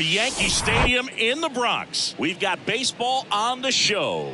Yankee Stadium in the Bronx. We've got baseball on the show.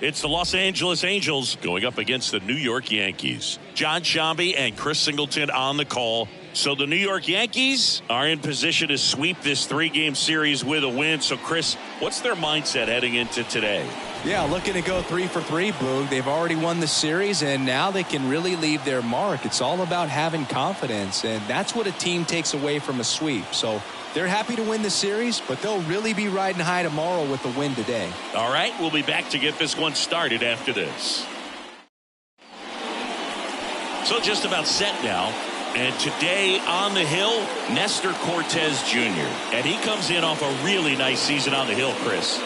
It's the Los Angeles Angels going up against the New York Yankees. John Shambi and Chris Singleton on the call. So the New York Yankees are in position to sweep this three-game series with a win. So, Chris, what's their mindset heading into today? Yeah, looking to go 3 for 3, Boog. They've already won the series, and now they can really leave their mark. It's all about having confidence, and that's what a team takes away from a sweep. So they're happy to win the series, but they'll really be riding high tomorrow with the win today. All right, we'll be back to get this one started after this. So just about set now. And today on the hill, Nestor Cortez Jr. And he comes in off a really nice season on the hill, Chris.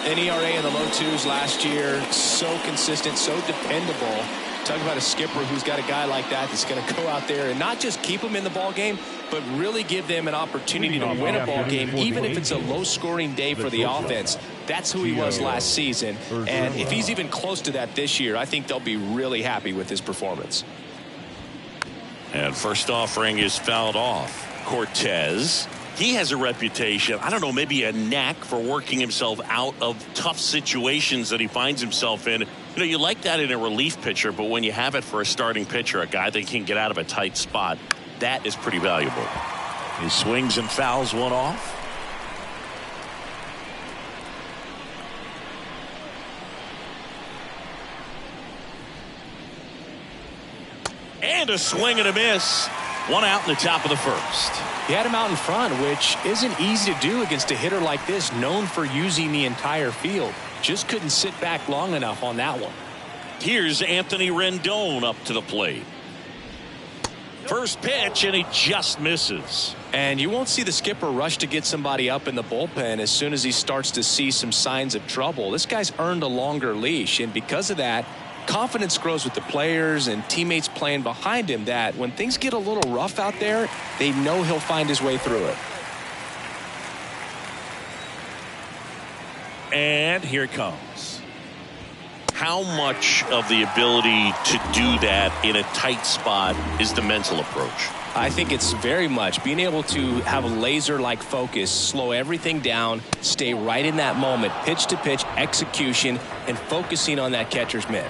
An ERA in the low 2s last year. So consistent, so dependable. Talk about a skipper who's got a guy like that that's going to go out there and not just keep them in the ball game, but really give them an opportunity to win a ball game, even if it's a low-scoring day for the offense. That's who he was last season. And if he's even close to that this year, I think they'll be really happy with his performance. And first offering is fouled off. Cortez, he has a reputation, I don't know, maybe a knack for working himself out of tough situations that he finds himself in. You know, you like that in a relief pitcher, but when you have it for a starting pitcher, a guy that can get out of a tight spot, that is pretty valuable. He swings and fouls one off. And a swing and a miss. One out in the top of the first. He had him out in front, which isn't easy to do against a hitter like this, known for using the entire field. Just couldn't sit back long enough on that one. Here's Anthony Rendon up to the plate. First pitch, and he just misses. And you won't see the skipper rush to get somebody up in the bullpen as soon as he starts to see some signs of trouble. This guy's earned a longer leash, and because of that, confidence grows with the players and teammates playing behind him, that when things get a little rough out there, they know he'll find his way through it. And here it comes. How much of the ability to do that in a tight spot is the mental approach? I think it's very much being able to have a laser-like focus, slow everything down, stay right in that moment, pitch to pitch execution, and focusing on that catcher's mitt.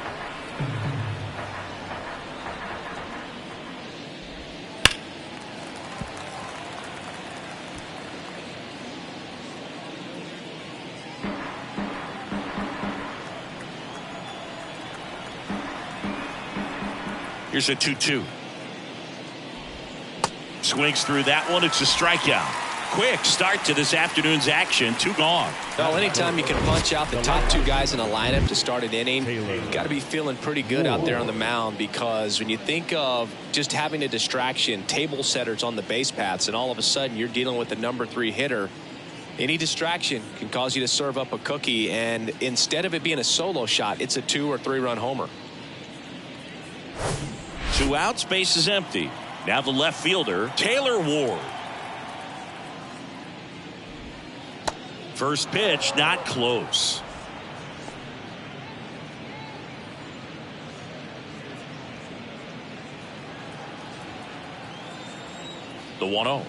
Here's a 2-2. Swings through that one. It's a strikeout. Quick start to this afternoon's action. 2 gone. Well, anytime you can punch out the top 2 guys in a lineup to start an inning, you've got to be feeling pretty good out there on the mound, because when you think of just having a distraction, table setters on the base paths, and all of a sudden you're dealing with the number 3 hitter, any distraction can cause you to serve up a cookie, and instead of it being a solo shot, it's a 2 or 3 run homer. 2 outs, base is empty. Now the left fielder, Taylor Ward. First pitch, not close. The 1-0.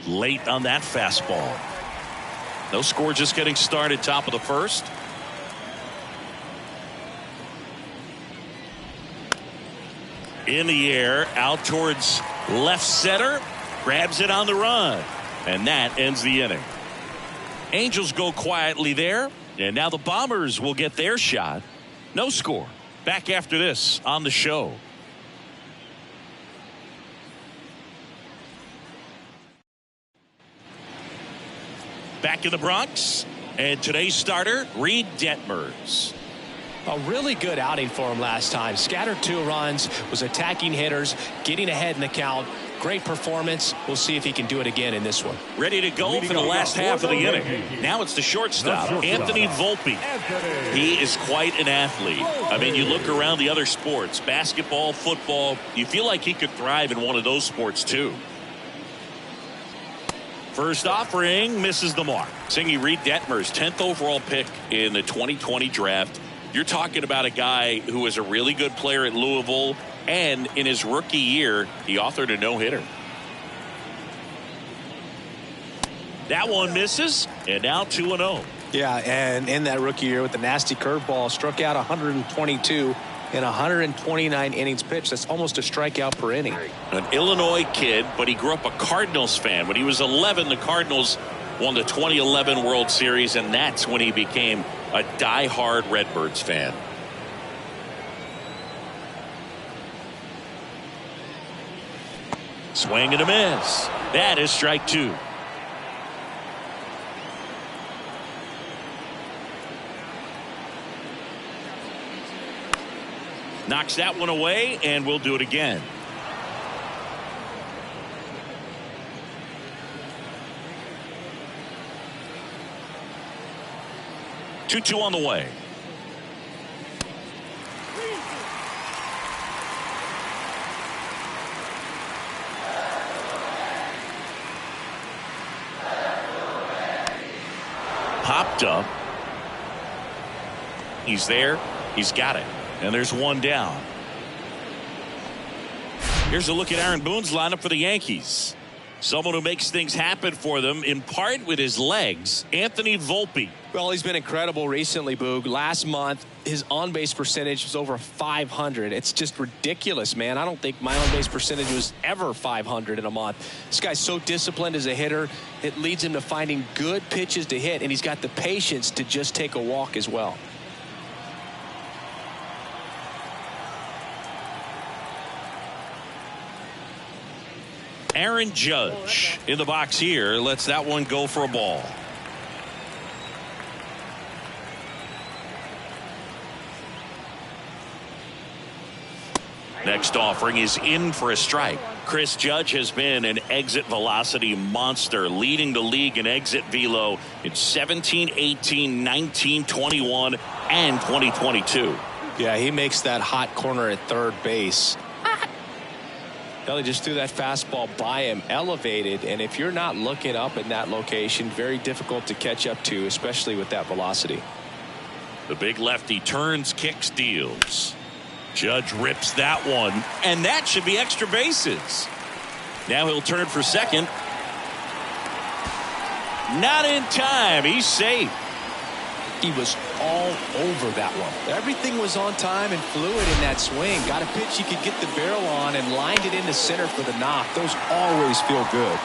Late on that fastball. No score, just getting started, top of the first. In the air, out towards left center, grabs it on the run, and that ends the inning. Angels go quietly there, and now the Bombers will get their shot. No score. Back after this on the show. Back in the Bronx, and today's starter, Reed Detmers. A really good outing for him last time. Scattered 2 runs, was attacking hitters, getting ahead in the count. Great performance. We'll see if he can do it again in this one. Ready to go for the last half of the inning. Now it's the shortstop, Anthony Volpe. He is quite an athlete. I mean, you look around the other sports, basketball, football, you feel like he could thrive in one of those sports too. First offering misses the mark. Singy Reed Detmers, 10th overall pick in the 2020 draft. You're talking about a guy who was a really good player at Louisville, and in his rookie year, he authored a no-hitter. That one misses, and now 2-0. Yeah, and in that rookie year with the nasty curveball, struck out 122 in 129 innings pitched. That's almost a strikeout per inning. An Illinois kid, but he grew up a Cardinals fan. When he was 11, the Cardinals won the 2011 World Series, and that's when he became a die-hard Redbirds fan. Swing and a miss. That is strike 2. Knocks that one away, and we'll do it again. Two on the way. Popped up. He's there. He's got it. And there's one down. Here's a look at Aaron Boone's lineup for the Yankees. Someone who makes things happen for them, in part with his legs, Anthony Volpe. Well, he's been incredible recently, Boog. Last month, his on-base percentage was over 500. It's just ridiculous, man. I don't think my on-base percentage was ever 500 in a month. This guy's so disciplined as a hitter. It leads him to finding good pitches to hit, and he's got the patience to just take a walk as well. Aaron Judge in the box here lets that one go for a ball. Next offering is in for a strike. Chris Judge has been an exit velocity monster, leading the league in exit velo in 17, 18, 19, 21, and 2022. Yeah, he makes that hot corner at third base. They just threw that fastball by him, elevated, and if you're not looking up in that location, very difficult to catch up to, especially with that velocity. The big lefty turns, kicks, deals. Judge rips that one, and that should be extra bases. Now he'll turn for second. Not in time. He's safe. He was all over that one. Everything was on time and fluid in that swing. Got a pitch he could get the barrel on and lined it into center for the knock. Those always feel good.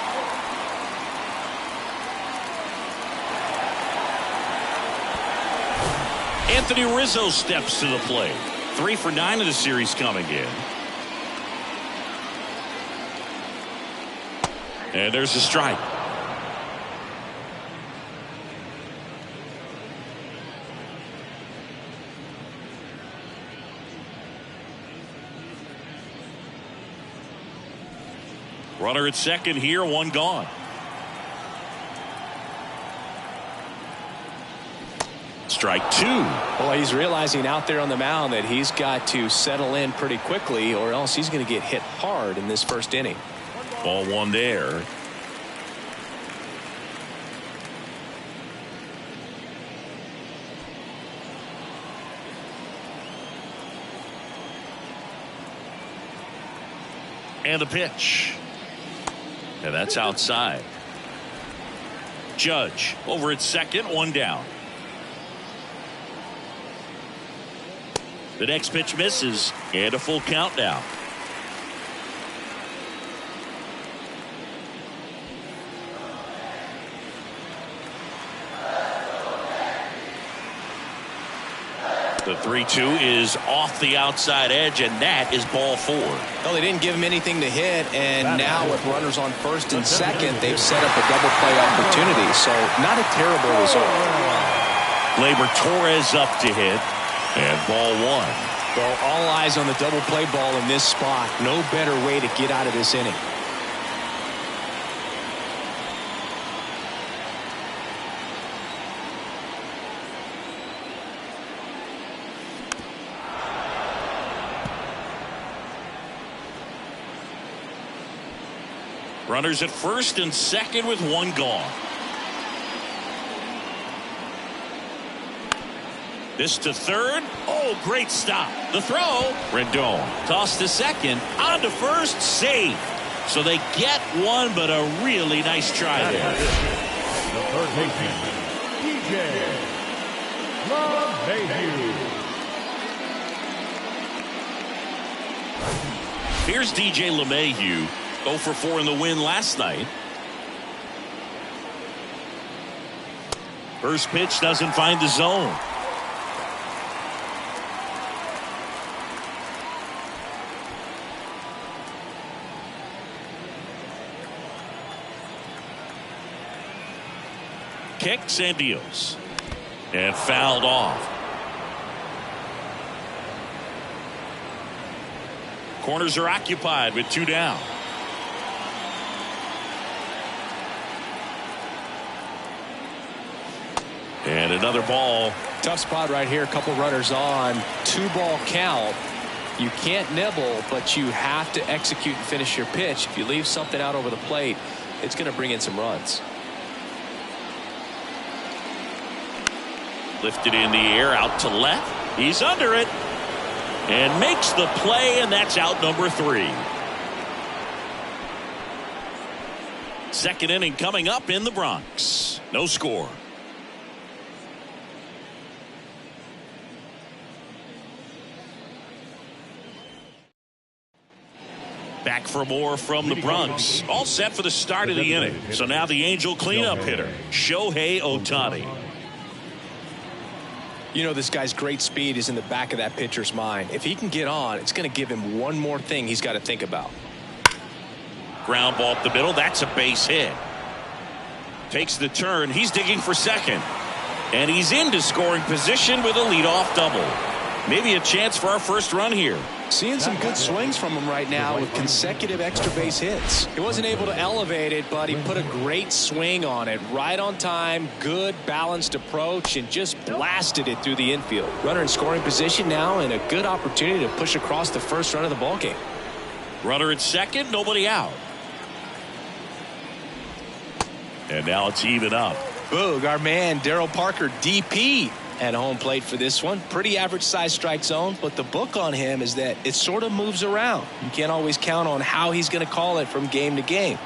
Anthony Rizzo steps to the plate. 3 for 9 of the series coming in. And there's a strike. Runner at second here, one gone. Strike 2. Well, he's realizing out there on the mound that he's got to settle in pretty quickly or else he's going to get hit hard in this first inning. Ball one there. And the pitch. And that's outside. Judge over at second, one down. The next pitch misses, and a full count now. The 3-2 is off the outside edge, and that is ball 4. Well, they didn't give him anything to hit, and now with runners on first and second, they've set up a double play opportunity. So not a terrible result. Gleyber Torres up to hit, and ball 1. Well, all eyes on the double play ball in this spot. No better way to get out of this inning. Runners at first and second with one gone. This to third. Oh, great stop. The throw. Rendon tossed to second. On to first. Safe. So they get one, but a really nice try there. The third baseman, DJ LeMahieu. Here's DJ LeMahieu, 0 for 4 in the win last night. First pitch doesn't find the zone. Kicks and deals. And fouled off. Corners are occupied with 2 down. And another ball. Tough spot right here. A couple runners on. 2-ball count. You can't nibble, but you have to execute and finish your pitch. If you leave something out over the plate, it's going to bring in some runs. Lifted in the air, out to left. He's under it. And makes the play, and that's out number 3. Second inning coming up in the Bronx. No score. Back for more from the Bronx. All set for the start of the inning. So now the Angel cleanup hitter, Shohei Ohtani. You know, this guy's great speed is in the back of that pitcher's mind. If he can get on, it's going to give him one more thing he's got to think about. Ground ball up the middle. That's a base hit. Takes the turn. He's digging for second. And he's into scoring position with a leadoff double. Maybe a chance for our first run here. Seeing some good swings from him right now with consecutive extra base hits. He wasn't able to elevate it, but he put a great swing on it. Right on time, good balanced approach, and just blasted it through the infield. Runner in scoring position now, and a good opportunity to push across the first run of the ballgame. Runner at second, nobody out. And now it's even up. Boog, our man Darryl Parker, DP, at home plate for this one. Pretty average size strike zone, but the book on him is that it sort of moves around. You can't always count on how he's going to call it from game to game.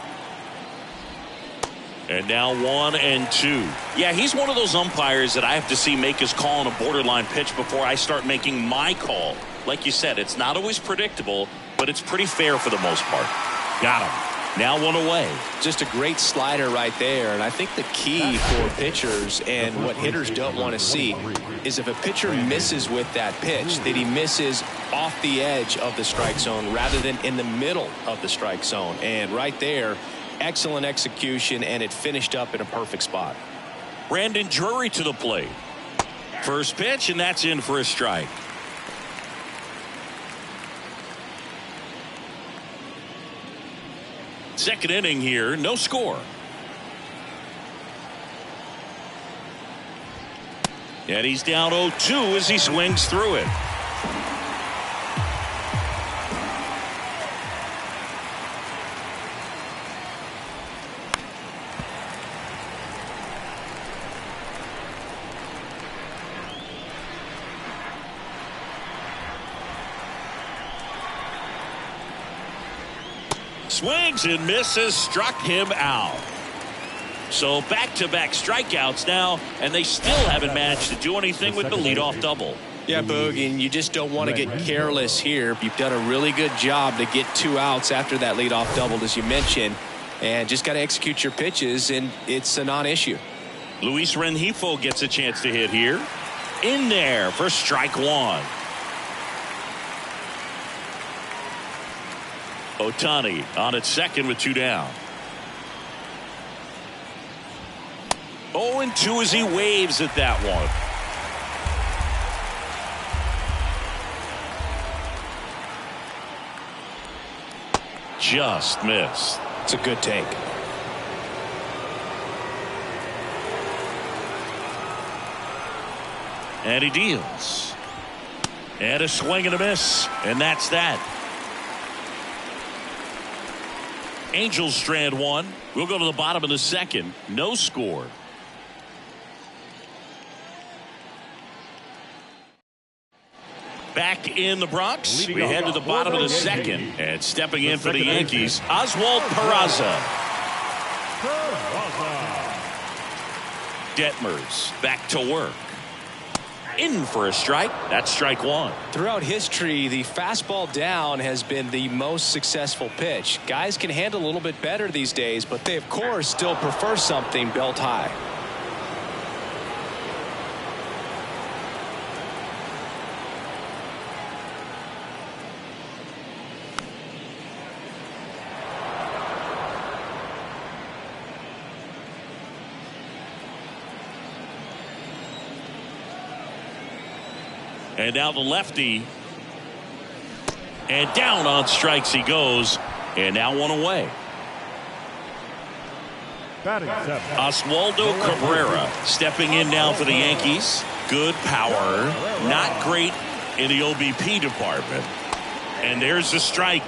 And now 1-2. Yeah, he's one of those umpires that I have to see make his call on a borderline pitch before I start making my call. Like you said, it's not always predictable, but it's pretty fair for the most part. Got him. Now 1 away. Just a great slider right there. And I think the key for pitchers and what hitters don't want to see is if a pitcher misses with that pitch, that he misses off the edge of the strike zone rather than in the middle of the strike zone. And right there, excellent execution, and it finished up in a perfect spot. Brandon Drury to the plate. First pitch, and that's in for a strike. Second inning here, no score. And he's down 0-2 as he swings through it. Swings and misses, struck him out. So back-to-back strikeouts now, and they still haven't managed to do anything with the leadoff double. Yeah, Boog, and you just don't want to get careless here. You've done a really good job to get 2 outs after that leadoff double, as you mentioned, and just got to execute your pitches, and it's a non-issue. Luis Rengifo gets a chance to hit here. In there for strike 1. Ohtani on at second with 2 down. 0-2 as he waves at that one. Just missed. It's a good take. And he deals. And a swing and a miss. And that's that. Angels strand 1. We'll go to the bottom of the second. No score. Back in the Bronx, we head to the bottom of the second. And stepping in for the Yankees, Oswald Peraza. Detmers back to work. In for a strike. That's strike one. Throughout history, the fastball down has been the most successful pitch. Guys can handle a little bit better these days, but they, of course, still prefer something belt high. And now the lefty. And down on strikes he goes. And now one away. Oswaldo Cabrera stepping in now for the Yankees. Good power. Not great in the OBP department. And there's the strike.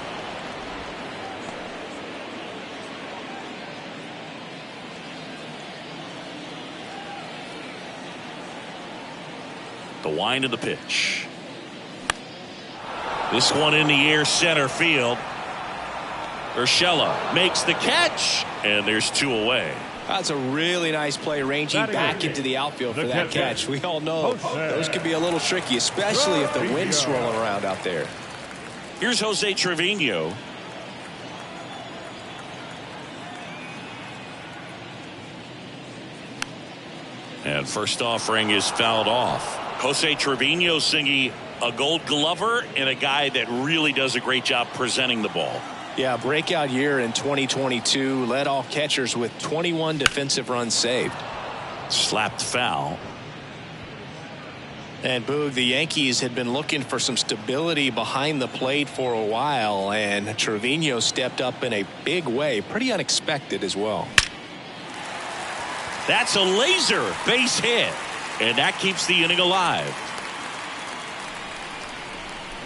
The wind of the pitch. This one in the air, center field. Urshela makes the catch, and there's two away. That's a really nice play, ranging back into the outfield for that catch. We all know those can be a little tricky, especially if the wind's swirling around out there. Here's Jose Trevino. And first offering is fouled off. Jose Trevino singing a Gold Glover and a guy that really does a great job presenting the ball. Yeah, breakout year in 2022. Led all catchers with 21 defensive runs saved. Slapped foul. And Boog, the Yankees had been looking for some stability behind the plate for a while, and Trevino stepped up in a big way. Pretty unexpected as well. That's a laser base hit. And that keeps the inning alive.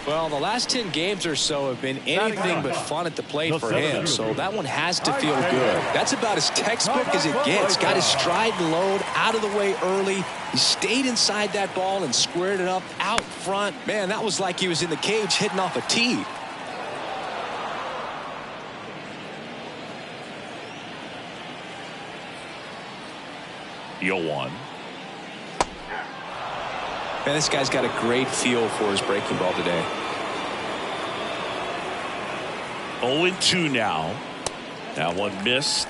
Well, the last 10 games or so have been anything but fun at the plate for him, so that one has to feel good. That's about as textbook as it gets. Got his stride and load out of the way early. He stayed inside that ball and squared it up out front. Man, that was like he was in the cage hitting off a tee. Yo one. Man, this guy's got a great feel for his breaking ball today. 0-2 now. That one missed.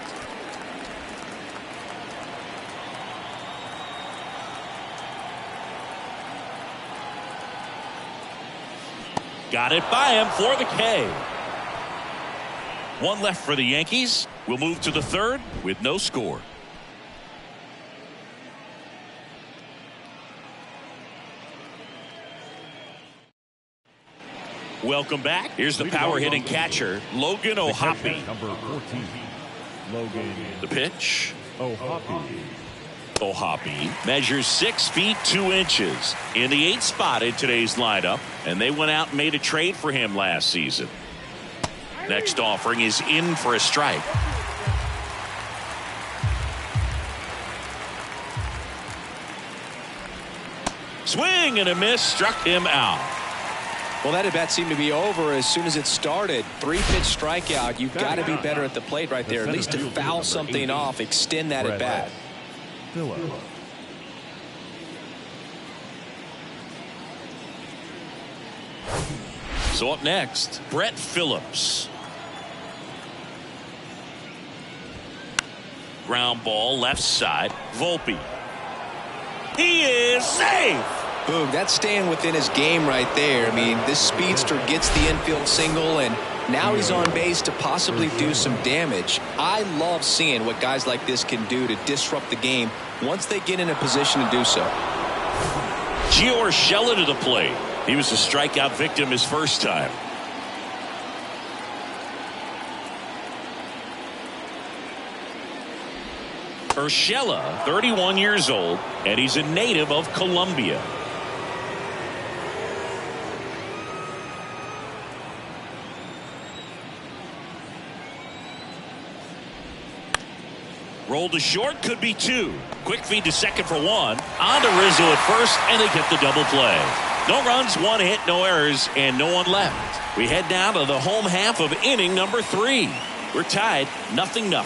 Got it by him for the K. One left for the Yankees. We'll move to the third with no score. Welcome back. Here's the power hitting catcher, Logan O'Hoppe. Number 14, Logan. The pitch. O'Hoppe. O'Hoppe measures 6 feet 2 inches in the 8th spot in today's lineup, and they went out and made a trade for him last season. Next offering is in for a strike. Swing and a miss, struck him out. Well, that at bat seemed to be over as soon as it started. 3-pitch strikeout. You've got to be better at the plate right there, at least to foul something off, extend that at bat. So up next, Brett Phillips. Ground ball left side. Volpe. He is safe. Boom, that's staying within his game right there. I mean, this speedster gets the infield single, and now he's on base to possibly do some damage. I love seeing what guys like this can do to disrupt the game once they get in a position to do so. Gio Urshela to the plate. He was a strikeout victim his first time. Urshela, 31 years old, and he's a native of Colombia. Roll to short, could be 2. Quick feed to second for 1. On to Rizzo at first, and they get the double play. No runs, 1 hit, no errors, and no one left. We head down to the home half of inning number 3. We're tied 0-0.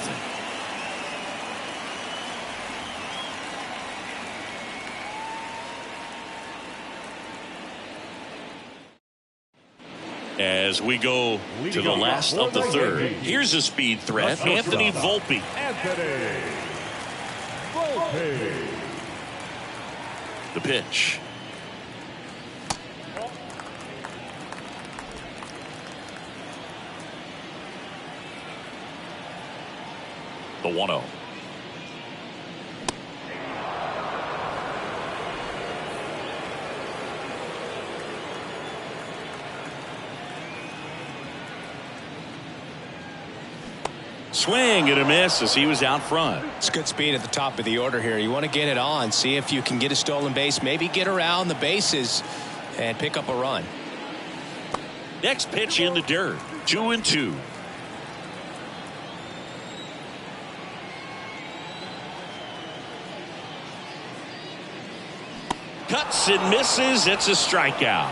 As we go to the last of the third. Here's a speed threat. Anthony Volpe. The pitch. The 1-0. Swing and a miss as he was out front. It's good speed at the top of the order here. You want to get it on, see if you can get a stolen base, maybe get around the bases and pick up a run. Next pitch in the dirt. 2-2. Cuts and misses. It's a strikeout.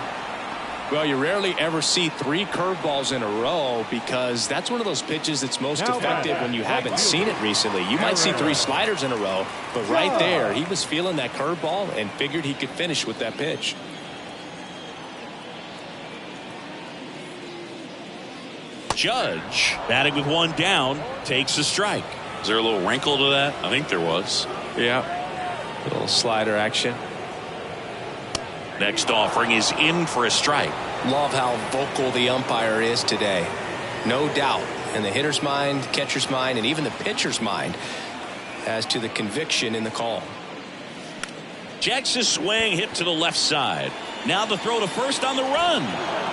Well, you rarely ever see 3 curveballs in a row because that's one of those pitches that's most effective when you haven't seen it recently. You might see 3 sliders in a row, but right there, he was feeling that curveball and figured he could finish with that pitch. Judge, batting with 1 down, takes a strike. Is there a little wrinkle to that? I think there was. Yeah. A little slider action. Next offering is in for a strike. Love how vocal the umpire is today. No doubt in the hitter's mind, catcher's mind, and even the pitcher's mind as to the conviction in the call. Jacks a swing, hit to the left side. Now the throw to first on the run.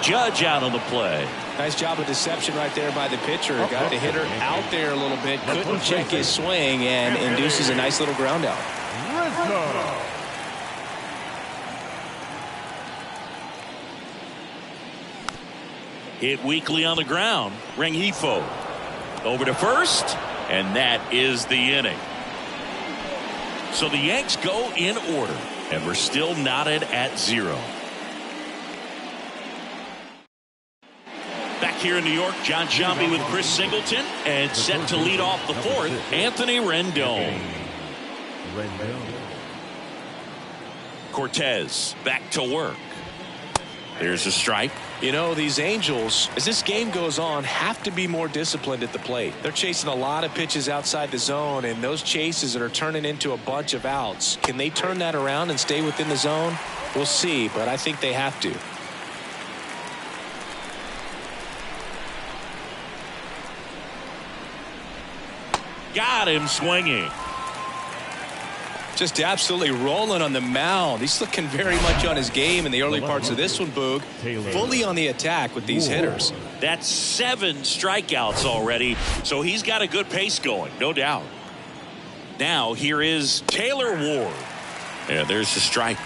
Judge out on the play. Nice job of deception right there by the pitcher. Got the hitter out there a little bit. Couldn't check his swing and induces a nice little ground out. Hit weakly on the ground. Rengifo over to first, and that is the inning. So the Yanks go in order, and we're still knotted at 0. Back here in New York, John Sciambi with Chris Singleton, and set to lead off the 4th, Anthony Rendon. Cortez back to work. There's a strike. You know, these Angels, as this game goes on, have to be more disciplined at the plate. They're chasing a lot of pitches outside the zone, and those chases that are turning into a bunch of outs. Can they turn that around and stay within the zone? We'll see, but I think they have to. Got him swinging. Just absolutely rolling on the mound. He's looking very much on his game in the early parts of this one, Boog. Fully on the attack with these hitters. That's 7 strikeouts already, so he's got a good pace going, no doubt. Now here is Taylor Ward. Yeah, there's the strike.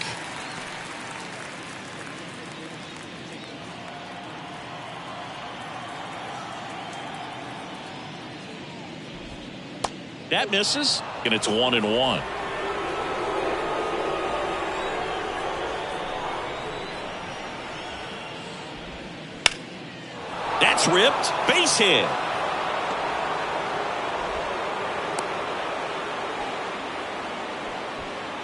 That misses, and it's 1-1. That's ripped. Base hit.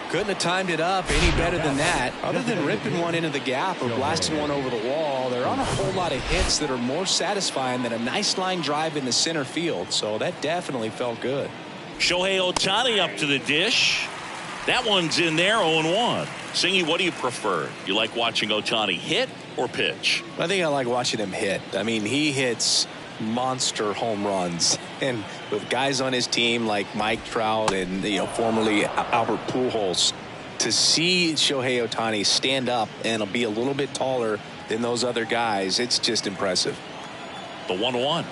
Couldn't have timed it up any better than that. Other than ripping one into the gap or blasting one over the wall, there aren't a whole lot of hits that are more satisfying than a nice line drive in the center field. So that definitely felt good. Shohei Ohtani up to the dish. That one's in there, 0-1. Singy, what do you prefer? You like watching Ohtani hit or pitch? I think I like watching him hit. I mean, he hits monster home runs. And with guys on his team like Mike Trout and, formerly Albert Pujols, to see Shohei Ohtani stand up and be a little bit taller than those other guys, it's just impressive. The 1-1.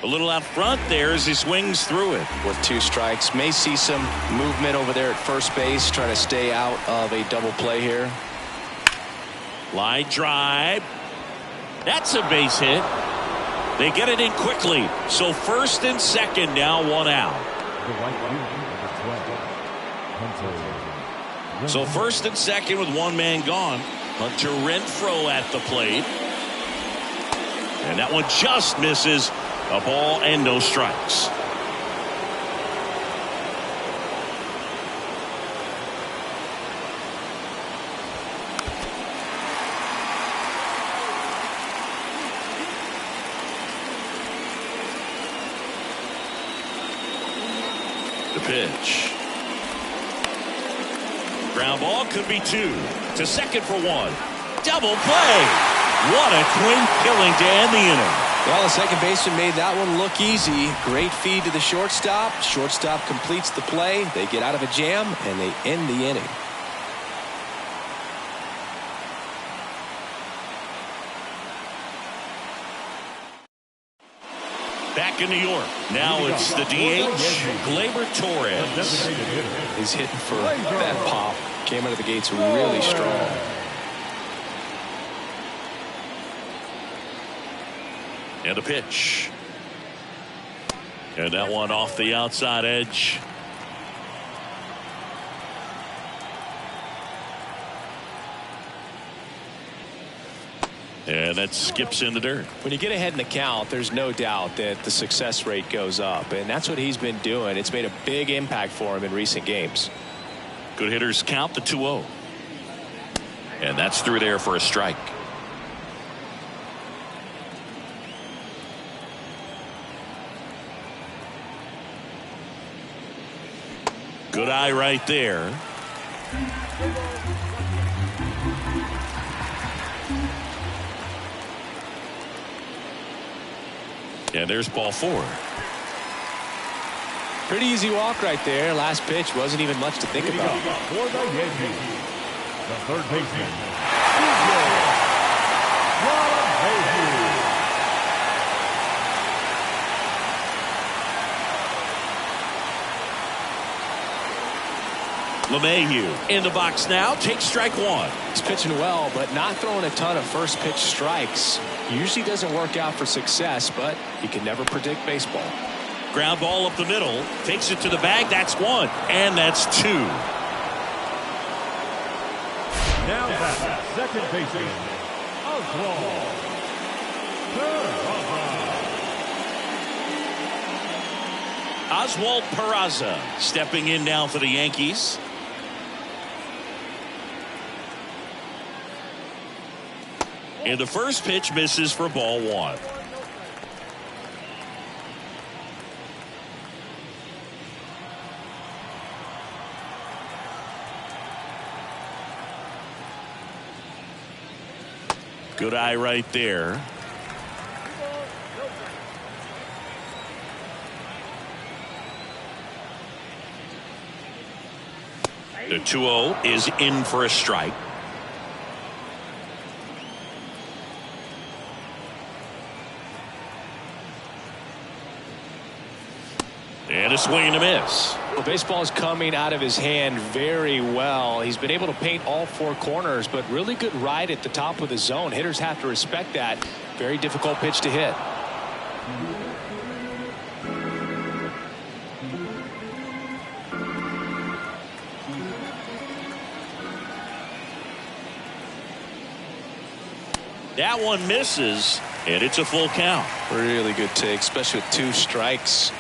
A little out front there as he swings through it. With 2 strikes. May see some movement over there at first base, trying to stay out of a double play here. Line drive. That's a base hit. They get it in quickly. So first and second now, 1 out. So first and second with 1 man gone. Hunter Renfroe at the plate. And that one just misses. A ball and no strikes. The pitch. Ground ball could be 2. To second for 1. Double play. What a twin killing to end the inning. Well, the second baseman made that one look easy. Great feed to the shortstop. Shortstop completes the play. They get out of a jam, and they end the inning. Back in New York. Now it's the DH, Gleyber Torres. He's hitting for that pop. Came out of the gates really strong. And a pitch. And that one off the outside edge. And that skips in the dirt. When you get ahead in the count, there's no doubt that the success rate goes up. And that's what he's been doing. It's made a big impact for him in recent games. Good hitters count the 2-0. And that's through there for a strike. Good eye right there. And there's ball 4. Pretty easy walk right there. Last pitch wasn't even much to think about. For the Yankees, the third baseman, LeMahieu in the box now. Takes strike 1. He's pitching well, but not throwing a ton of first pitch strikes. Usually doesn't work out for success, but you can never predict baseball. Ground ball up the middle. Takes it to the bag. That's 1. And that's 2. now back, second baseman, Oswald. Oswald Peraza stepping in now for the Yankees. And the first pitch misses for ball 1. Good eye right there. The 2-0 is in for a strike. And a swing and a miss. Well, baseball is coming out of his hand very well. He's been able to paint all 4 corners, but really good ride at the top of the zone. Hitters have to respect that. Very difficult pitch to hit. That one misses, and it's a full count. Really good take, especially with 2 strikes.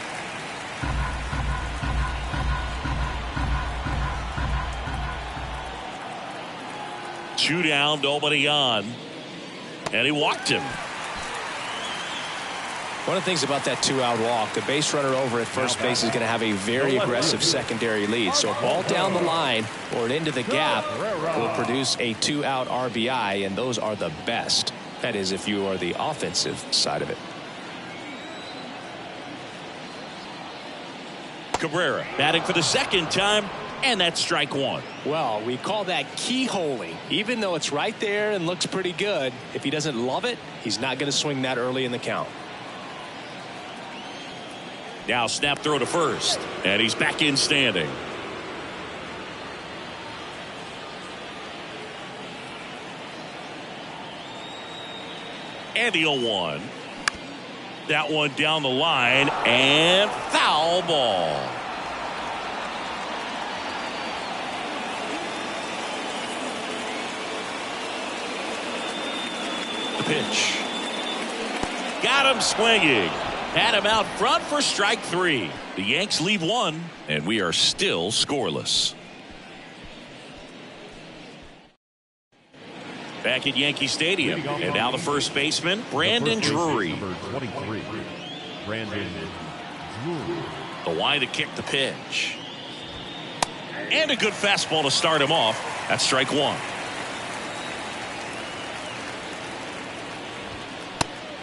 Two down, nobody on, and he walked him. One of the things about that 2-out walk, the base runner over at first base is going to have a very aggressive secondary lead. So a ball down the line or into the gap will produce a 2-out RBI, and those are the best. That is, if you are the offensive side of it. Cabrera batting for the second time, and that's strike 1. Well, we call that keyholing. Even though it's right there and looks pretty good, if he doesn't love it, he's not going to swing that early in the count. Now snap throw to first, and he's back in standing. And the 0-1. That one down the line, and foul ball. The pitch. Got him swinging. Had him out front for strike 3. The Yanks leave 1, and we are still scoreless. Back at Yankee Stadium, and now the first baseman, Brandon Drury. Number 23, Brandon Drury. The Y to kick the pitch. And a good fastball to start him off. That's strike one.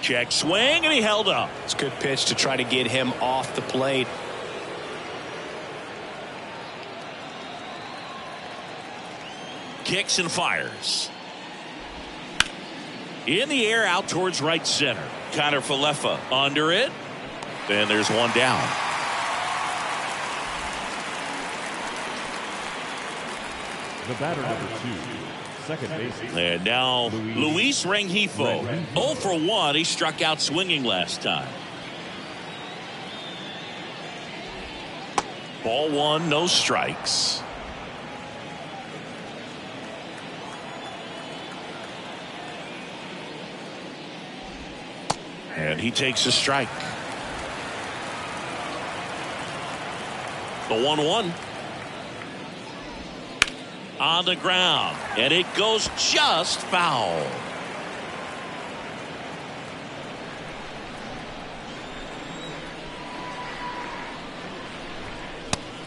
Check swing, and he held up. It's a good pitch to try to get him off the plate. Kicks and fires. In the air, out towards right center. Connor Falefa under it. Then there's one down. The batter, number 2, second baseman. And now Luis Rengifo. 0 for 1. He struck out swinging last time. Ball one, no strikes. And he takes a strike. The 1-1. On the ground. And it goes just foul.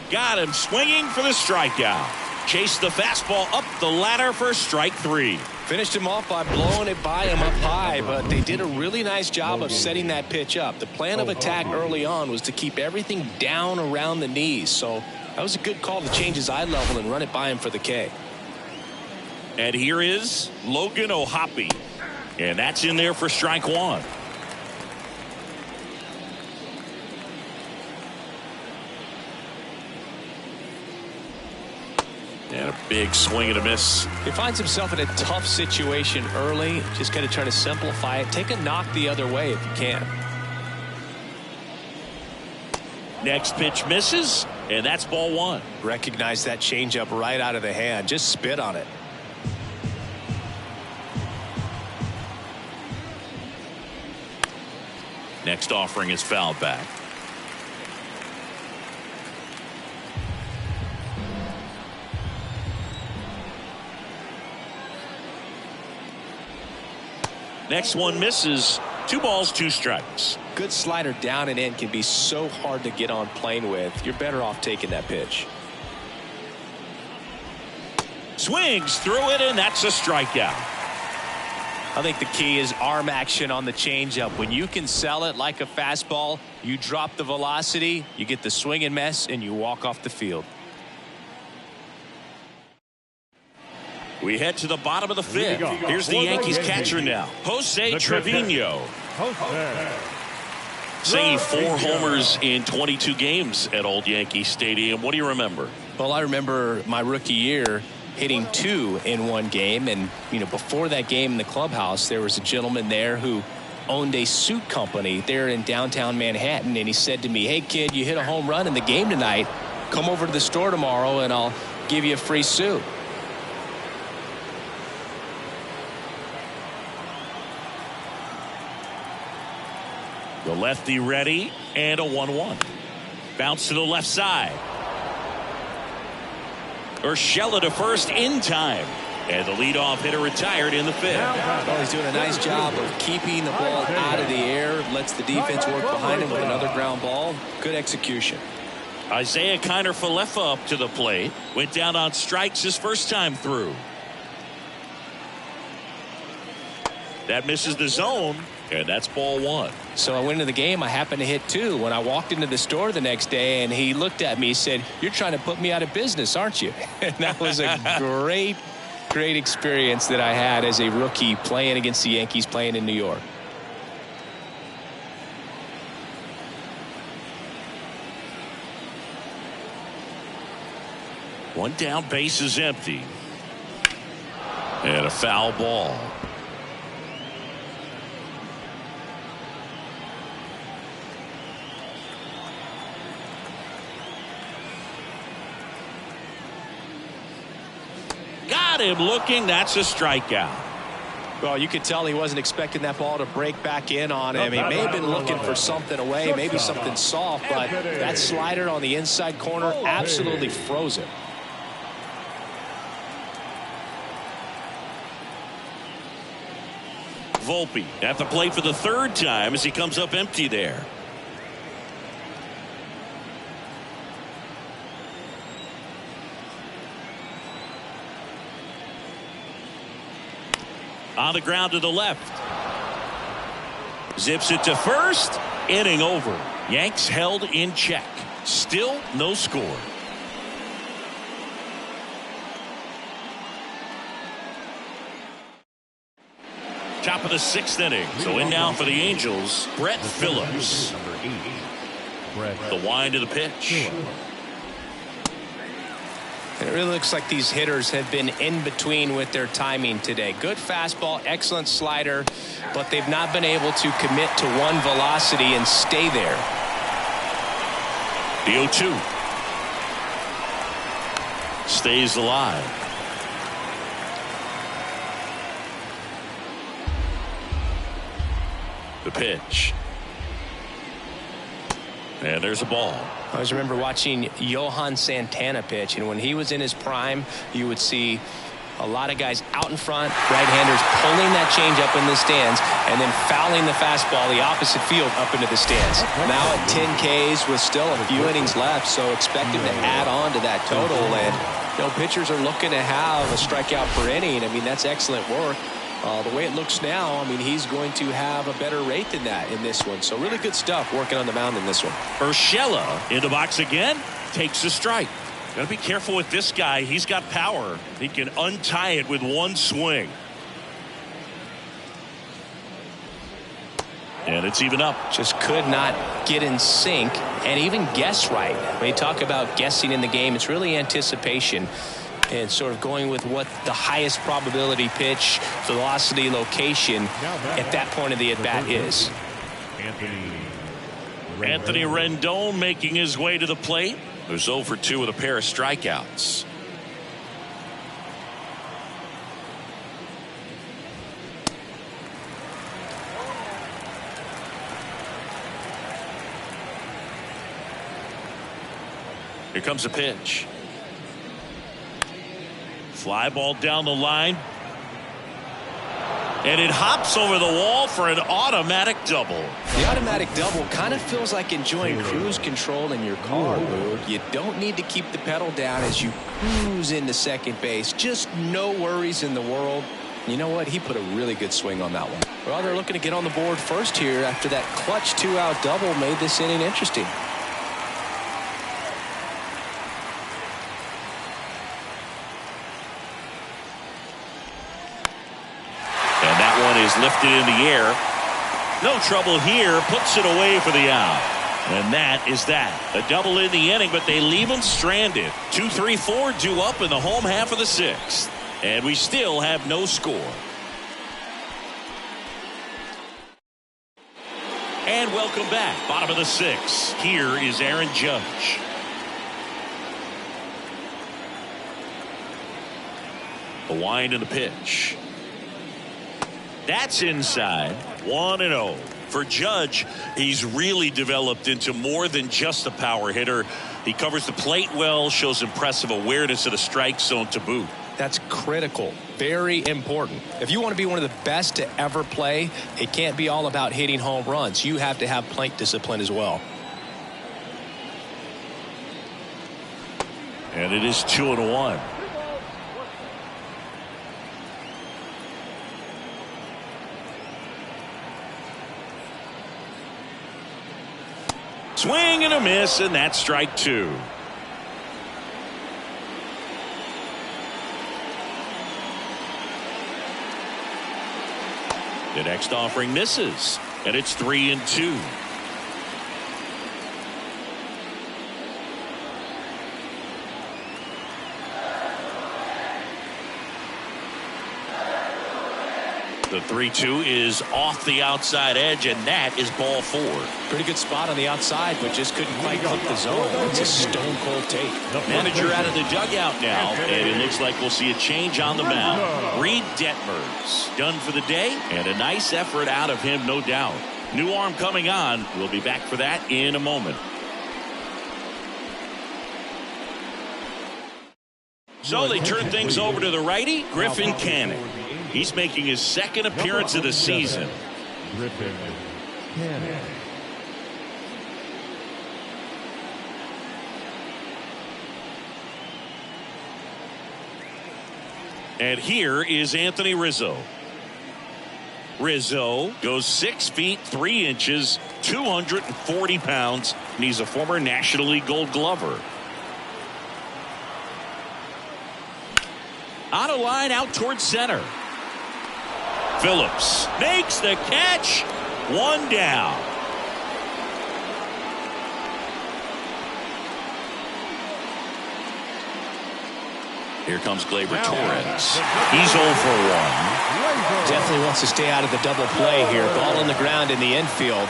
Got him swinging for the strikeout. Chased the fastball up the ladder for strike 3. Finished him off by blowing it by him up high, but they did a really nice job of setting that pitch up. The plan of attack early on was to keep everything down around the knees, so that was a good call to change his eye level and run it by him for the K. And here is Logan O'Hoppe. And that's in there for strike 1. And a big swing and a miss. He finds himself in a tough situation early. Just got to try to simplify it. Take a knock the other way if you can. Next pitch misses, and that's ball 1. Recognize that changeup right out of the hand. Just spit on it. Next offering is fouled back. Next one misses. 2 balls, 2 strikes. Good slider down and in can be so hard to get on plane with. You're better off taking that pitch. Swings through it, and that's a strikeout. I think the key is arm action on the changeup. When you can sell it like a fastball, you drop the velocity, you get the swing and miss, and you walk off the field. We head to the bottom of the 5th. Here's the Yankees catcher now, Jose Trevino. Saying 4 homers in 22 games at Old Yankee Stadium. What do you remember? Well, I remember my rookie year hitting 2 in one game, and before that game in the clubhouse, there was a gentleman there who owned a suit company there in downtown Manhattan, and he said to me, "Hey kid, you hit a home run in the game tonight. Come over to the store tomorrow and I'll give you a free suit." The lefty ready, and a 1-1. Bounce to the left side. Urshela to first in time. And the leadoff hitter retired in the 5th. Well, he's doing a nice job of keeping the ball out of the air. Lets the defense work behind him with another ground ball. Good execution. Isaiah Kiner Falefa up to the plate. Went down on strikes his first time through. That misses the zone, and that's ball 1. So I went into the game. I happened to hit 2. When I walked into the store the next day, and he looked at me, he said, "You're trying to put me out of business, aren't you?" And that was a great experience that I had as a rookie playing against the Yankees, playing in New York. One down, base is empty. And a foul ball. Got him looking. That's a strikeout. Well, you could tell he wasn't expecting that ball to break back in on him. He may have been looking for something away, maybe something soft, but that slider on the inside corner absolutely froze it. Volpe at the plate for the 3rd time as he comes up empty there. On the ground to the left. Zips it to first. Inning over. Yanks held in check. Still no score. Top of the 6th inning. So in now for the Angels, Brett Phillips. The wind of the pitch. It really looks like these hitters have been in between with their timing today. Good fastball, excellent slider, but they've not been able to commit to one velocity and stay there. The 0-2 stays alive. The pitch. And there's a ball. I always remember watching Johan Santana pitch, and when he was in his prime, you would see a lot of guys out in front, right-handers pulling that change up in the stands, and then fouling the fastball the opposite field up into the stands. Now at 10 Ks with still a few innings left, so expect him to add on to that total. And pitchers are looking to have a strikeout per inning. I mean, that's excellent work. The way it looks now, I mean, he's going to have a better rate than that in this one. So really good stuff working on the mound in this one. Urshela in the box again, takes a strike. Got to be careful with this guy. He's got power. He can untie it with one swing. And it's even up. Just could not get in sync and even guess right. When you talk about guessing in the game, it's really anticipation and sort of going with what the highest probability pitch, velocity, location at that point of the at-bat is. Anthony Rendon making his way to the plate. There's 0 for 2 with a pair of strikeouts. Here comes a pitch. Fly ball down the line. And it hops over the wall for an automatic double. The automatic double kind of feels like enjoying cruise control in your car, Boog. You don't need to keep the pedal down as you cruise into second base. Just no worries in the world. You know what? He put a really good swing on that one. Well, they're looking to get on the board first here after that clutch 2-out double made this inning interesting. Is lifted in the air. No trouble here. Puts it away for the out. And that is that. A double in the inning, but they leave him stranded. 2, 3, 4 due up in the home half of the 6th. And we still have no score. And welcome back. Bottom of the 6th. Here is Aaron Judge. The wind and the pitch. That's inside. 1-0. For Judge, he's really developed into more than just a power hitter. He covers the plate well, shows impressive awareness of the strike zone to boot. That's critical. Very important. If you want to be one of the best to ever play, it can't be all about hitting home runs. You have to have plate discipline as well. And it is 2-1. Swing and a miss, and that's strike 2. The next offering misses, and it's 3-2. The 3-2 is off the outside edge, and that is ball 4. Pretty good spot on the outside, but just couldn't quite click the zone. It's a stone cold take. Manager out of the dugout now, and it looks like we'll see a change on the mound. Reed Detmers done for the day, and a nice effort out of him, no doubt. New arm coming on. We'll be back for that in a moment. So they turn things over to the righty, Griffin Canning. He's making his second appearance of the season. Griffin Canning. And here is Anthony Rizzo. Rizzo goes 6 feet 3 inches, 240 pounds, and he's a former National League Gold Glover. On a line out towards center. Phillips makes the catch. 1 down. Here comes Gleyber Torres. He's 0 for 1. Definitely wants to stay out of the double play here. Ball on the ground in the infield.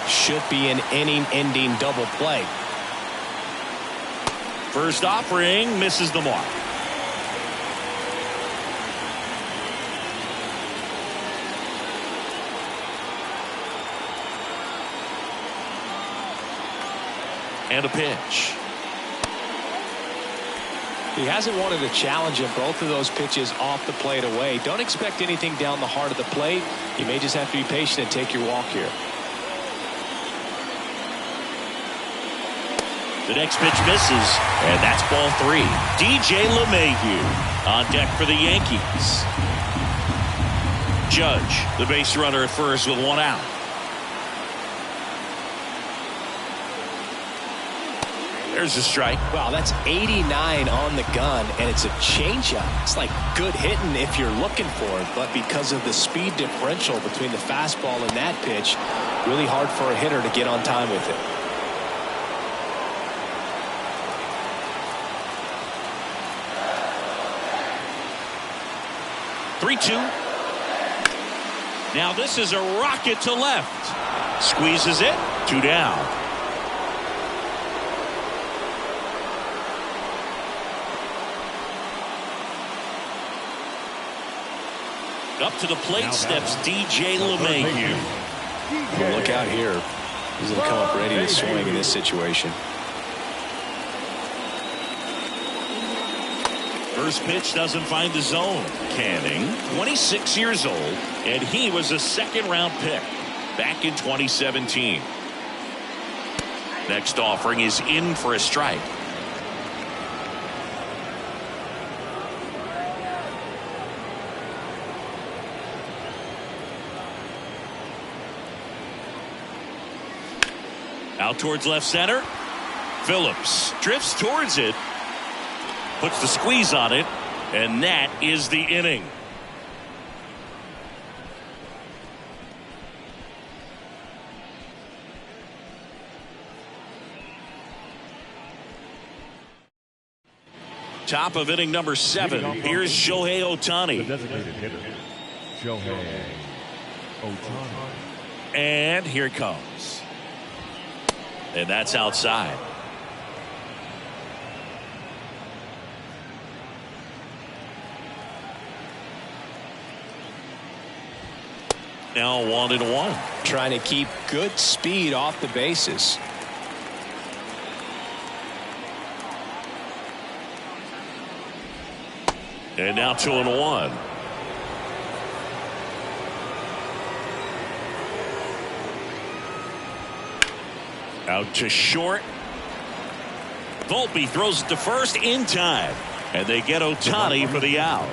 Should be an inning-ending double play. First offering misses the mark. And a pitch. He hasn't wanted to challenge him. Both of those pitches off the plate away. Don't expect anything down the heart of the plate. You may just have to be patient and take your walk here. The next pitch misses, and that's ball 3. DJ LeMahieu on deck for the Yankees. Judge, the base runner at first with 1 out. There's a strike. Wow, that's 89 on the gun, and it's a changeup. It's like good hitting if you're looking for it, but because of the speed differential between the fastball and that pitch, really hard for a hitter to get on time with it. Three-two. Now this is a rocket to left. Squeezes it. 2 down. Up to the plate steps DJ LeMahieu. Well, look out here. He's going to come up ready to swing in this situation. First pitch doesn't find the zone. Canning, 26 years old, and he was a second-round pick back in 2017. Next offering is in for a strike. Out towards left center. Phillips drifts towards it. Puts the squeeze on it. And that is the inning. Top of inning number 7. Here's Shohei Ohtani. The designated hitter, Shohei Ohtani. And here it comes. And that's outside. Now 1-1. Trying to keep good speed off the bases. And now 2-1. Out to short. Volpe throws it to first in time. And they get Ohtani for the out.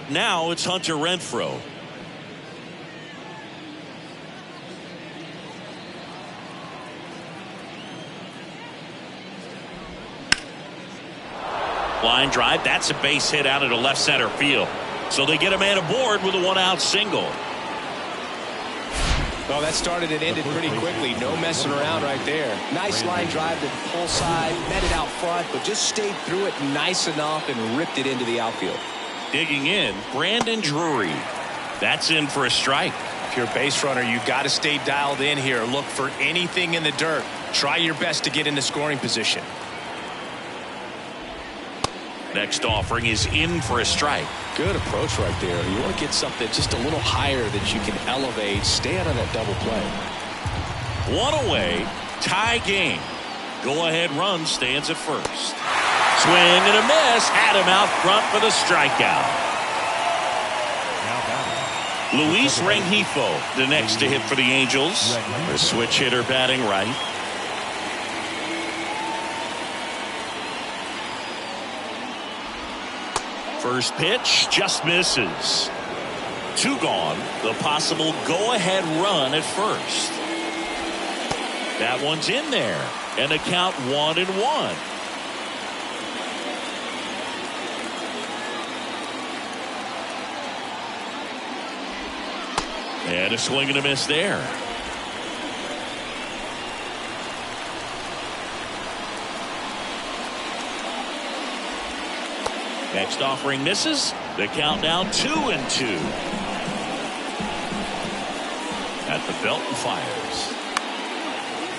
Now it's Hunter Renfroe. Line drive. That's a base hit out into left center field. So they get a man aboard with a 1-out single. Well, that started and ended pretty quickly. No messing around right there. Nice line drive to the pull side, met it out front, but just stayed through it nice enough and ripped it into the outfield. Digging in, Brandon Drury. That's in for a strike. If you're a base runner, you got to stay dialed in here. Look for anything in the dirt. Try your best to get into scoring position. Next offering is in for a strike. Good approach right there. You want to get something just a little higher that you can elevate. Stay out of that double play. 1 away, tie game. Go-ahead run stands at first. Swing and a miss. Had him out front for the strikeout. Luis Rengifo, the next to hit for the Angels. The switch hitter batting right. First pitch just misses. 2 gone. The possible go-ahead run at first. That one's in there. And the count 1-1. And a swing and a miss there. Next offering misses. The count now 2-2. At the belt and fires.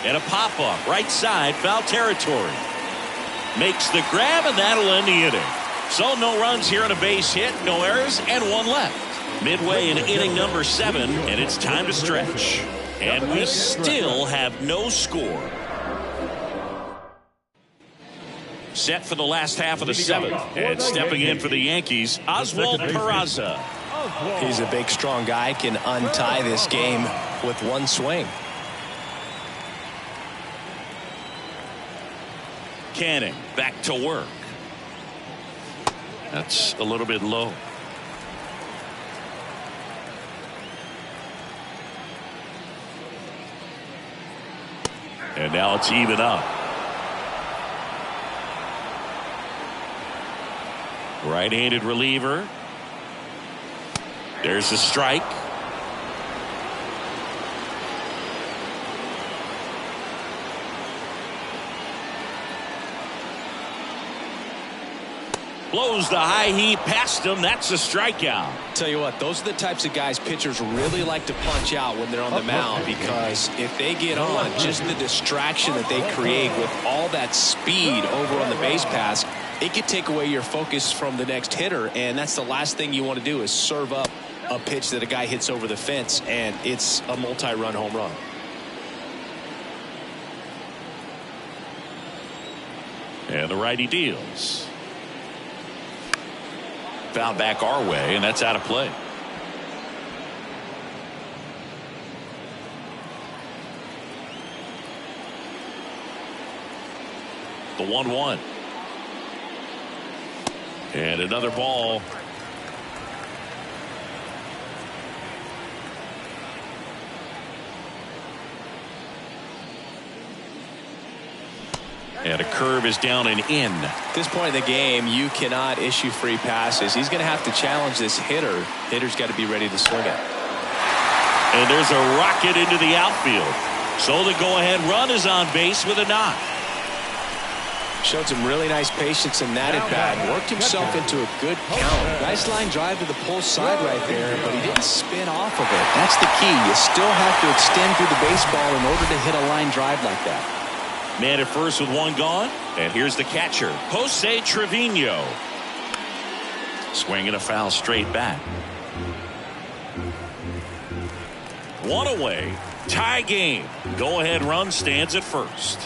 And a pop-up right side, foul territory. Makes the grab, and that'll end the inning. So no runs here on a base hit, no errors, and 1 left. Midway in inning number 7, and it's time to stretch. And we still have no score. Set for the last half of the 7th. And stepping in for the Yankees, Oswald Peraza. He's a big, strong guy, can untie this game with 1 swing. Canning back to work. That's a little bit low. And now it's even up. Right-handed reliever. There's the strike. Blows the high heat past him. That's a strikeout. Tell you what, those are the types of guys pitchers really like to punch out when they're on the mound, because if they get on, just the distraction that they create with all that speed over on the base pass, it could take away your focus from the next hitter, and that's the last thing you want to do is serve up a pitch that a guy hits over the fence, and it's a multi-run home run. And the righty deals. Foul back our way, and that's out of play. The 1-1. And another ball. And a curve is down and in. At this point in the game, you cannot issue free passes. He's going to have to challenge this hitter. Hitter's got to be ready to swing it. And there's a rocket into the outfield. So the go-ahead run is on base with a knock. Showed some really nice patience in that at bat. Worked himself into a good count. Nice line drive to the pull side right there, but he didn't spin off of it. That's the key. You still have to extend through the baseball in order to hit a line drive like that. Man at first with 1 gone. And here's the catcher, Jose Trevino. Swinging a foul straight back. 1 away. Tie game. Go-ahead run stands at first.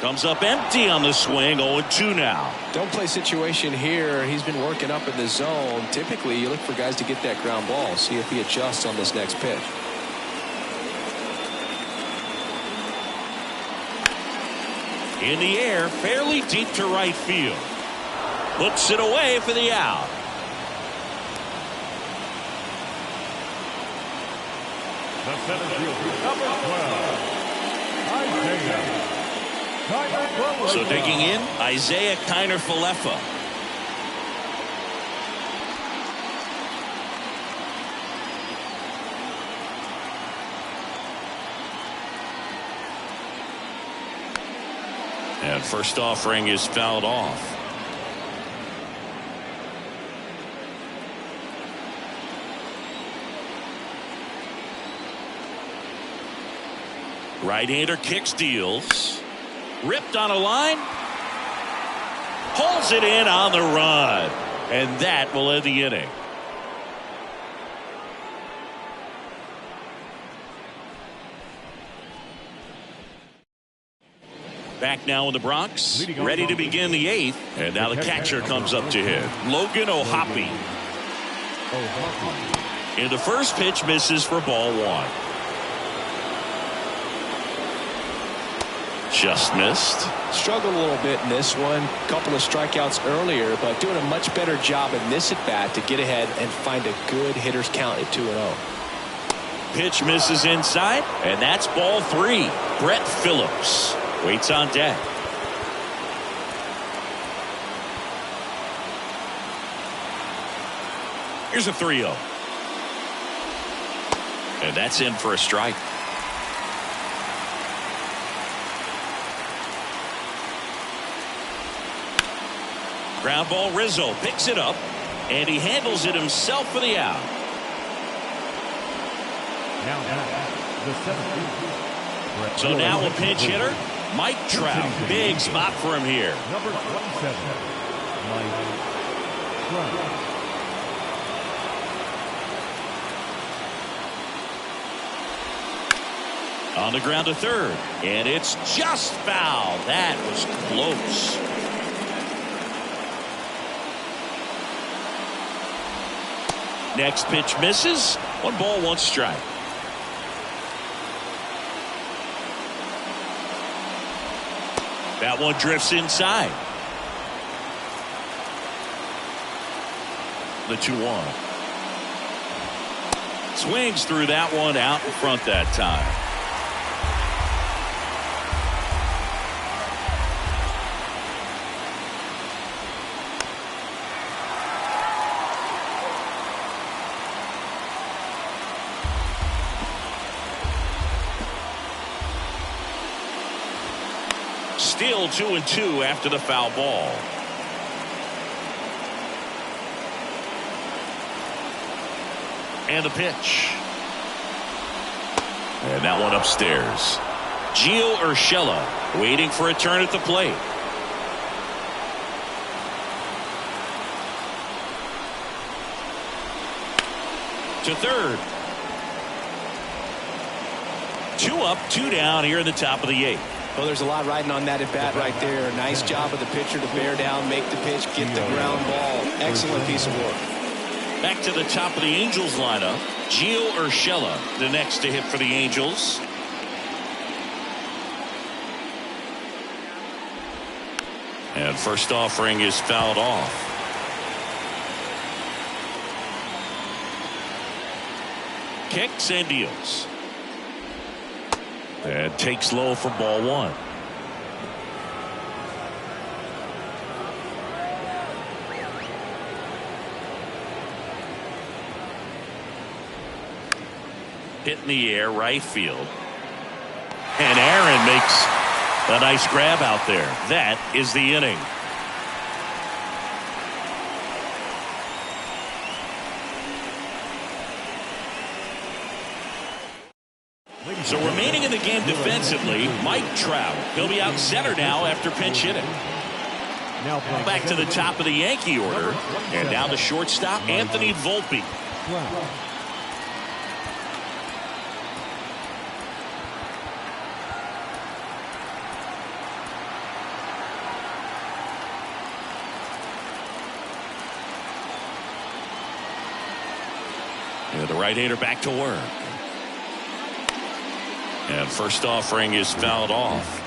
Comes up empty on the swing. 0-2 now. Don't play situation here. He's been working up in the zone. Typically, you look for guys to get that ground ball. See if he adjusts on this next pitch. In the air, fairly deep to right field. Puts it away for the out. The center fielder, number 12, Isaiah. So digging in, Isaiah Kiner-Falefa. And first offering is fouled off. Right-hander kicks, deals. Ripped on a line. Pulls it in on the run. And that will end the inning. Back now in the Bronx, ready to begin the 8th. And now the catcher comes up to hit. Logan O'Hoppe. And the first pitch misses for ball 1. Just missed. Struggled a little bit in this one. Couple of strikeouts earlier, but doing a much better job in this at bat to get ahead and find a good hitter's count at 2-0. Pitch misses inside, and that's ball 3. Brett Phillips waits on deck. Here's a 3-0. And that's in for a strike. Ground ball. Rizzo picks it up, and he handles it himself for the out. So now a pinch hitter, Mike Trout. Big spot for him here. Number 27, Mike Trout. On the ground to third, and it's just foul. That was close. Next pitch misses. 1 ball, 1 strike. That one drifts inside. The 2-1. Swings through that one, out in front that time. Still 2-2 after the foul ball. And the pitch. And that one upstairs. Gio Urshela waiting for a turn at the plate. To third. 2 up, 2 down here in the top of the 8th. Well, there's a lot riding on that at bat right there. Nice job of the pitcher to bear down, make the pitch, get the ground ball. Excellent piece of work. Back to the top of the Angels lineup. Gio Urshela, the next to hit for the Angels. And first offering is fouled off. Kicks and deals. And takes low for ball 1. Hit in the air, right field. And Aaron makes a nice grab out there. That is the inning. So remaining in the game defensively, Mike Trout. He'll be out center now after pinch hitting. Now back to the top of the Yankee order. And down to shortstop, Anthony Volpe. And the right-hander back to work. And first offering is fouled off.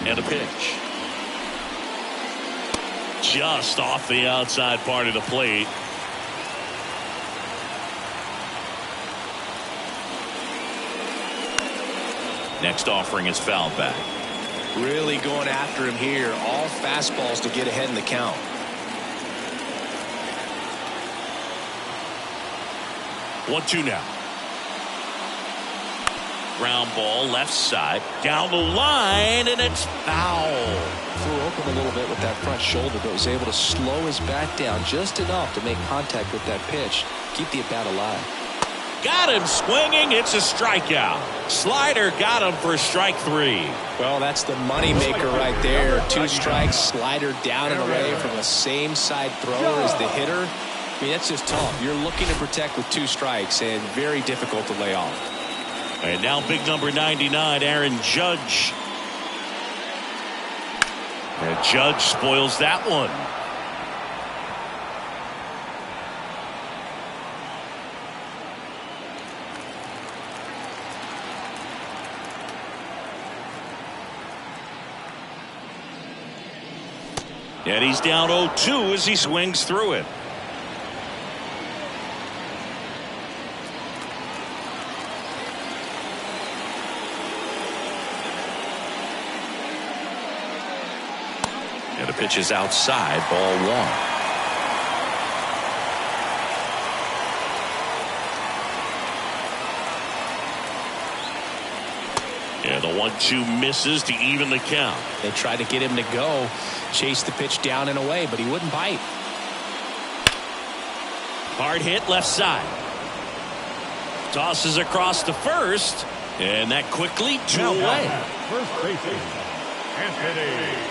And a pitch. Just off the outside part of the plate. Next offering is fouled back. Really going after him here. All fastballs to get ahead in the count. 1-2 now. Ground ball left side down the line, and it's foul. Flew open a little bit with that front shoulder, but was able to slow his bat down just enough to make contact with that pitch. Keep the at bat alive. Got him swinging. It's a strikeout. Slider got him for strike 3. Well, that's the money maker right there. 2 strikes, slider down and away from the same side thrower as the hitter. I mean, that's just tough. You're looking to protect with 2 strikes, and very difficult to lay off. And now big number 99, Aaron Judge. And Judge spoils that one. And he's down 0-2 as he swings through it. And the pitch is outside, ball 1. And the 1-2 misses to even the count. They tried to get him to go, chase the pitch down and away, but he wouldn't bite. Hard hit left side. Tosses across to first, and that quickly 2 away. First baseman, Anthony Rizzo.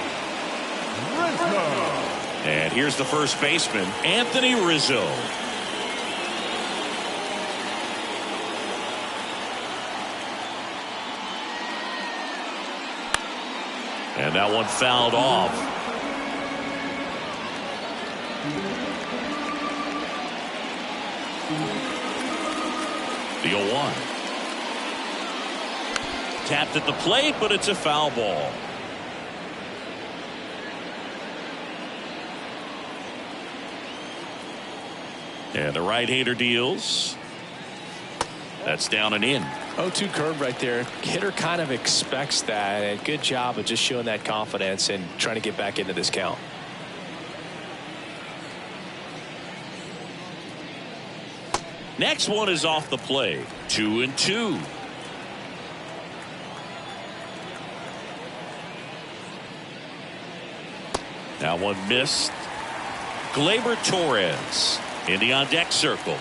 And here's the first baseman, Anthony Rizzo. And that one fouled off. The 0-1. Tapped at the plate, but it's a foul ball. And the right-hander deals. That's down and in. 0-2 curve right there. Hitter kind of expects that, and good job of just showing that confidence and trying to get back into this count. Next one is off the plate. 2-2. That one missed. Gleyber Torres in the on deck circle.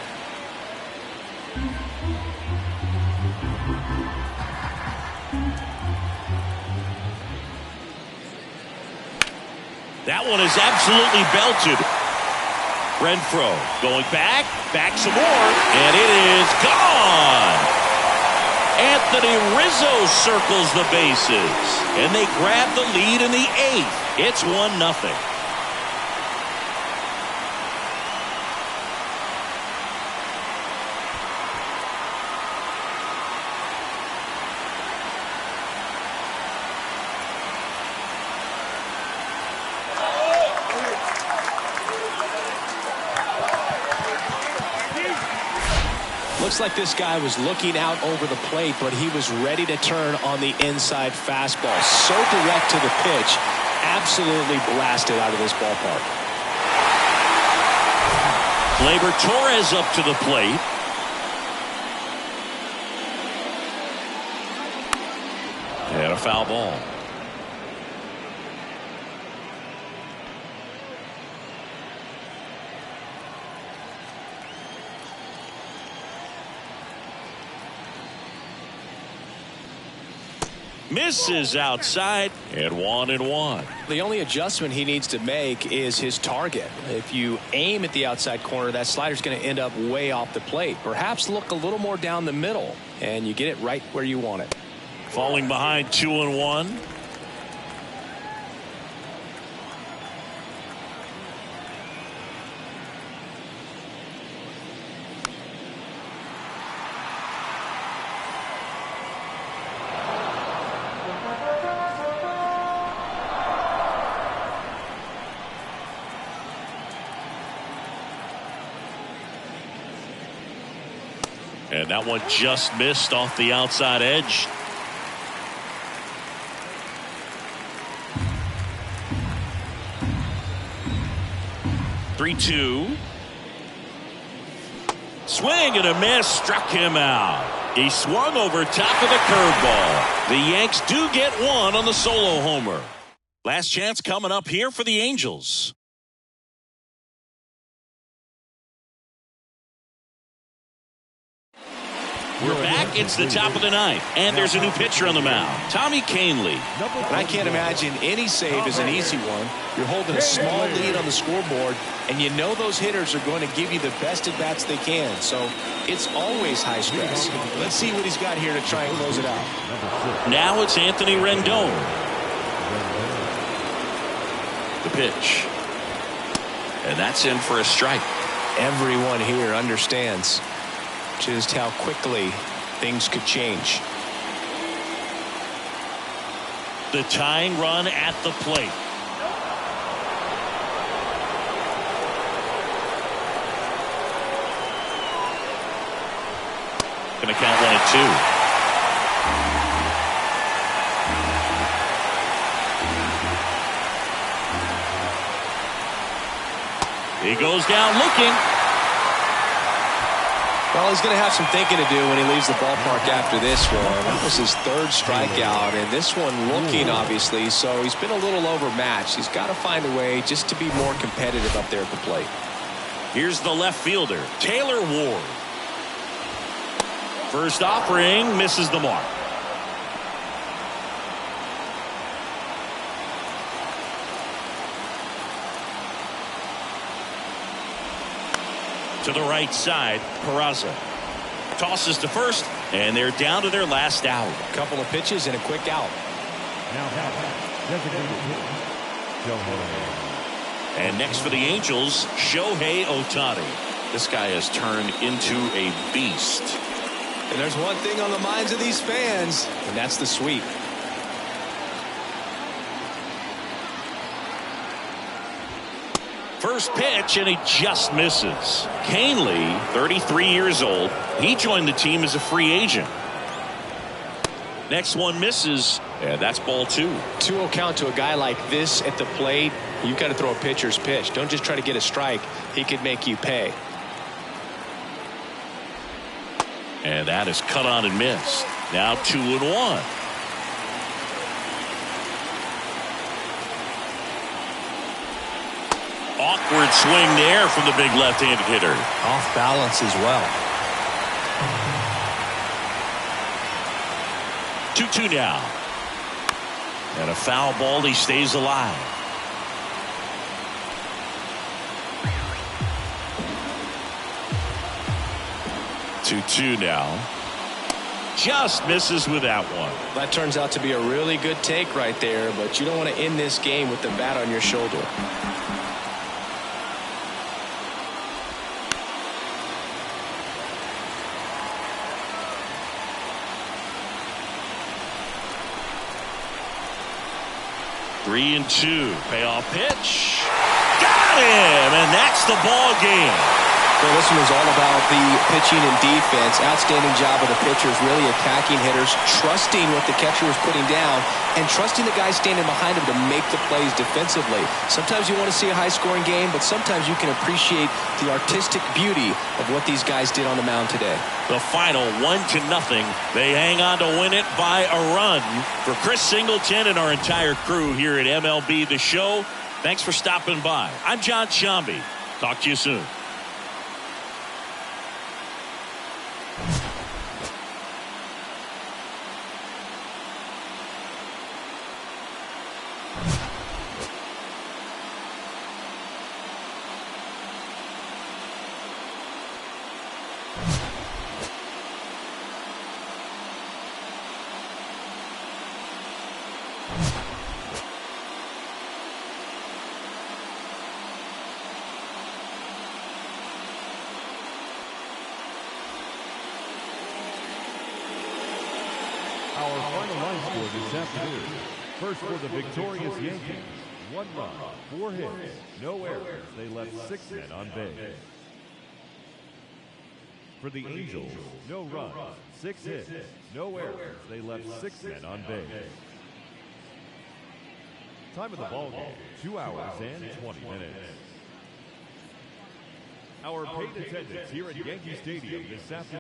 That one is absolutely belted. Renfroe going back some more, and it is gone. Anthony Rizzo circles the bases, and they grab the lead in the 8th. It's 1-0. Looks like this guy was looking out over the plate, but he was ready to turn on the inside fastball. So direct to the pitch, absolutely blasted out of this ballpark. Gleyber Torres up to the plate. And a foul ball. Misses outside, and 1-1. The only adjustment he needs to make is his target. If you aim at the outside corner, that slider's going to end up way off the plate. Perhaps look a little more down the middle, and you get it right where you want it. Falling behind 2-1. And that one just missed off the outside edge. Three-two. Swing and a miss, struck him out. He swung over top of the curveball. The Yanks do get one on the solo homer. Last chance coming up here for the Angels. We're back. It's the top of the 9th, and there's a new pitcher on the mound, Tommy Kahnle. And I can't imagine any save is an easy one. You're holding a small lead on the scoreboard, and you know those hitters are going to give you the best at-bats they can. So it's always high stress. Let's see what he's got here to try and close it out. Now it's Anthony Rendon. The pitch. And that's in for a strike. Everyone here understands just how quickly things could change. The tying run at the plate. Going to count 1-2. He goes down looking. Well, he's going to have some thinking to do when he leaves the ballpark after this one. That was his third strikeout, and this one looking, obviously, so he's been a little overmatched. He's got to find a way just to be more competitive up there at the plate. Here's the left fielder, Taylor Ward. First offering misses the mark. To the right side, Peraza tosses to first, and they're down to their last out. A couple of pitches and a quick out. Now, designated hitter, Shohei. And next for the Angels, Shohei Ohtani. This guy has turned into a beast. And there's one thing on the minds of these fans, and that's the sweep. First pitch, and he just misses. Canely, 33 years old. He joined the team as a free agent. Next one misses, and that's ball 2. 2-0 count to a guy like this at the plate. You've got to throw a pitcher's pitch. Don't just try to get a strike. He could make you pay. And that is cut on and missed. Now 2-1. Awkward swing there from the big left-handed hitter. Off balance as well. 2-2 now. And a foul ball. He stays alive. Two now. Just misses with that one. That turns out to be a really good take right there, but you don't want to end this game with the bat on your shoulder. Three and 2. Payoff pitch. Got him! And that's the ball game. Well, this one is all about the pitching and defense. Outstanding job of the pitchers, really attacking hitters, trusting what the catcher was putting down, and trusting the guy standing behind him to make the plays defensively. Sometimes you want to see a high-scoring game, but sometimes you can appreciate the artistic beauty of what these guys did on the mound today. The final 1-0. They hang on to win it by a run. For Chris Singleton and our entire crew here at MLB The Show, thanks for stopping by. I'm John Shambi. Talk to you soon. Our final line score this afternoon. First for the victorious Yankees. 1 run, 4 hits, no errors. They left 6 men on base. For the Angels, no runs, 6 hits, no errors. They left 6 men on base. Time of the ball game, 2 hours and 20 minutes. Our paid attendance here at Yankee Stadium this afternoon.